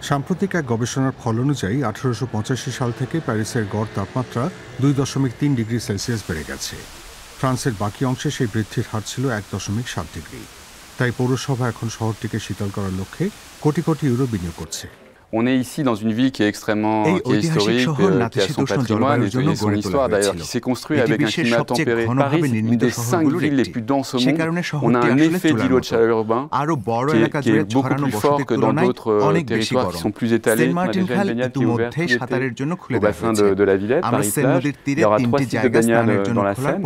সাম্প্রতিক এক গবেষণার ফল অনুযায়ী 1885 সাল থেকে প্যারিসের গড় তাপমাত্রা 2.3 ডিগ্রি সেলসিয়াস বেড়ে গেছে। ফ্রান্সের বাকি অংশে সেই বৃদ্ধির হার ছিল 1.7 ডিগ্রি। তাই পৌরসভা এখন শহরটিকে শীতল করার লক্ষ্যে কোটি কোটি ইউরো বিনিয়োগ করছে। On est ici dans une ville qui est extrêmement qui est historique, qui a son patrimoine et son histoire d'ailleurs, qui s'est construit avec un climat tempéré. Paris, une des 5 villes les plus denses au monde. On a un effet d'îlot de chaleur urbain qui est beaucoup plus fort que dans d'autres territoires qui sont plus étalés. On a déjà une baignade qui est ouverte au bassin de la Villette, Paris-Plage. Il y aura 3 sites de baignade dans la Seine,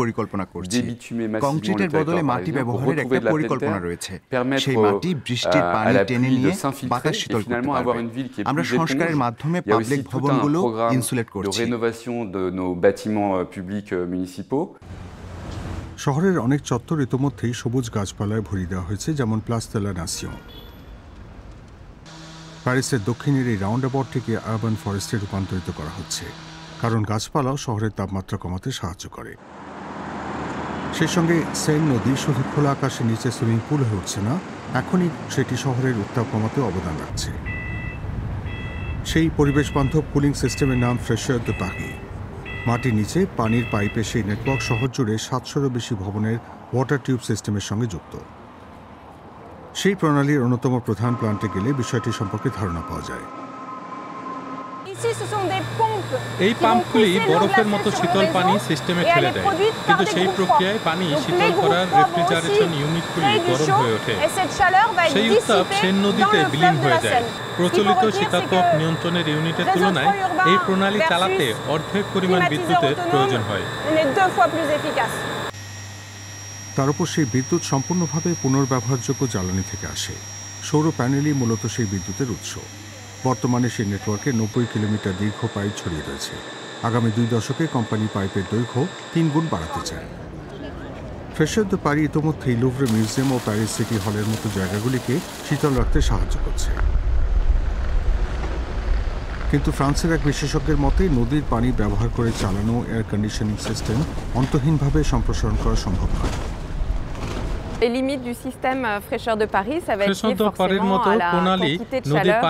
débitumer massivement le territoire parisien pour retrouver de la pleine terre, permettre à la pluie de s'infiltrer et finalement avoir une ville আমরা সংস্কারের মাধ্যমে public ভবনগুলো insulate করছি। শহরের অনেক চত্বর ইতোমধ্যেই সবুজ গাছপালায় ভরিয়ে দেওয়া হয়েছে, যেমন প্লাস দে লা নাসিয়ন। প্যারিসের দক্ষিণের এই রাউন্ড অ্যাবাউটটিকে আরবান ফরেস্টে রূপান্তরিত করা হচ্ছে, কারণ গাছপালাও শহরের তাপমাত্রা কমাতে সাহায্য করে। সেই সঙ্গে সেন নদী শুধু খোলা আকাশের নিচে সুইমিং পুল হয়ে উঠছে না, এখনই সেটি শহরের উত্তাপ কমাতে অবদান রাখছে। সেই পরিবেশ বান্ধব কুলিং সিস্টেমের নাম ফ্রেশার দ্য পারি। মাটির নিচে পানির পাইপে সেই নেটওয়ার্ক শহর জুড়ে 700-এরও বেশি ভবনের ওয়াটার টিউব সিস্টেমের সঙ্গে যুক্ত। সেই প্রণালীর অন্যতম প্রধান প্ল্যান্টে গেলে বিষয়টি সম্পর্কে ধারণা পাওয়া যায়। এই পাম্পগুলি বরফের মতো শীতল পানি সিস্টেমে ঠেলে দেয়, কিন্তু সেই প্রক্রিয়ায় পানি শীতল করার রেফ্রিজারেশন ইউনিটগুলি গরম হয়ে ওঠে। সেই উত্তাপ সেন নদীতে বিলীন হয়ে যায়। প্রচলিত শীতাতপ নিয়ন্ত্রণের ইউনিটের তুলনায় এই প্রণালী চালাতে অর্ধেক পরিমাণ বিদ্যুতের প্রয়োজন হয়। তার উপর সেই বিদ্যুৎ সম্পূর্ণভাবে পুনর্ব্যবহারযোগ্য জ্বালানি থেকে আসে। সৌর প্যানেলই মূলত সেই বিদ্যুতের উৎস। বর্তমানে সেই নেটওয়ার্কে 90 কিলোমিটার দীর্ঘ পাইপ ছড়িয়ে রয়েছে। আগামী 2 দশকে কোম্পানি পাইপের দৈর্ঘ্য 3 গুণ বাড়াতে চায়। ফ্রেশার দ্য পারি ইতোমধ্যেই লুভরে মিউজিয়াম ও প্যারিস সিটি হলের মতো জায়গাগুলিকে শীতল রাখতে সাহায্য করছে। কিন্তু ফ্রান্সের এক বিশেষজ্ঞের মতে নদীর পানি ব্যবহার করে চালানো এয়ার কন্ডিশনিং সিস্টেম অন্তহীনভাবে সম্প্রসারণ করা সম্ভব নয়। Les limites du système Fraîcheur de Paris, ça va être lié forcément à la quantité de chaleur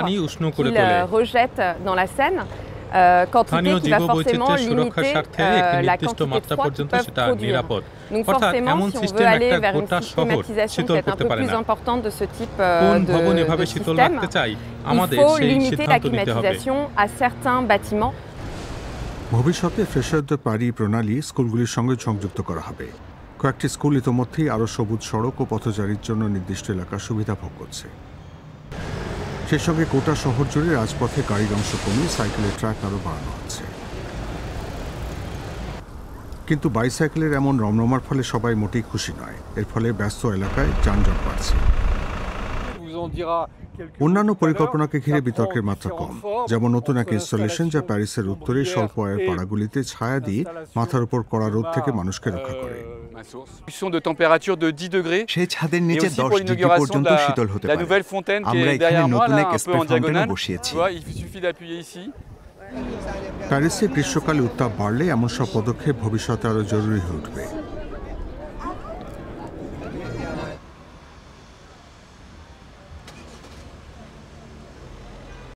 qu'il rejette dans la Seine, quantité qui va forcément limiter la quantité de froid qu'ils peuvent produire. Donc forcément, si on veut aller vers une systématisation peut-être un peu plus importante de ce type de système, il faut limiter la climatisation à certains bâtiments. ভবিষ্যতে fresher the পারি প্রণালী স্কুলগুলির সঙ্গে সংযুক্ত করা হবে। কয়েকটি school ইতোমধ্যেই আরও সবুজ সড়ক ও পথচারীর জন্য নির্দিষ্ট এলাকার সুবিধা ভোগ করছে। সেই সঙ্গে গোটা শহর জুড়ে রাজপথে গাড়ির অংশ কমিয়ে সাইকেলের ট্র্যাক আরও বাড়ানো হচ্ছে। কিন্তু বাইসাইকেলের এমন রমরমার ফলে সবাই মোটেই খুশি নয়। এর ফলে ব্যস্ত এলাকায় যানজট বাড়ছে। অন্যান্য পরিকল্পনাকে ঘিরে বিতর্কের মাত্রা কম, যেমন নতুন এক ইনস্টলেশন যা প্যারিসের উত্তরে স্বল্প আয়ের পাড়াগুলিতে ছায়া দিয়ে মাথার উপর কড়া রোদ থেকে মানুষকে রক্ষা করে। সেই ছাদের নিচে 10 ডিগ্রি পর্যন্ত শীতল হতে পারে। আমরা এখানে নতুন এক স্প্রে ফাউন্টেন বসিয়েছি। প্যারিসে গ্রীষ্মকালে উত্তাপ বাড়লে এমন সব পদক্ষেপ ভবিষ্যতে আরও জরুরি হয়ে উঠবে।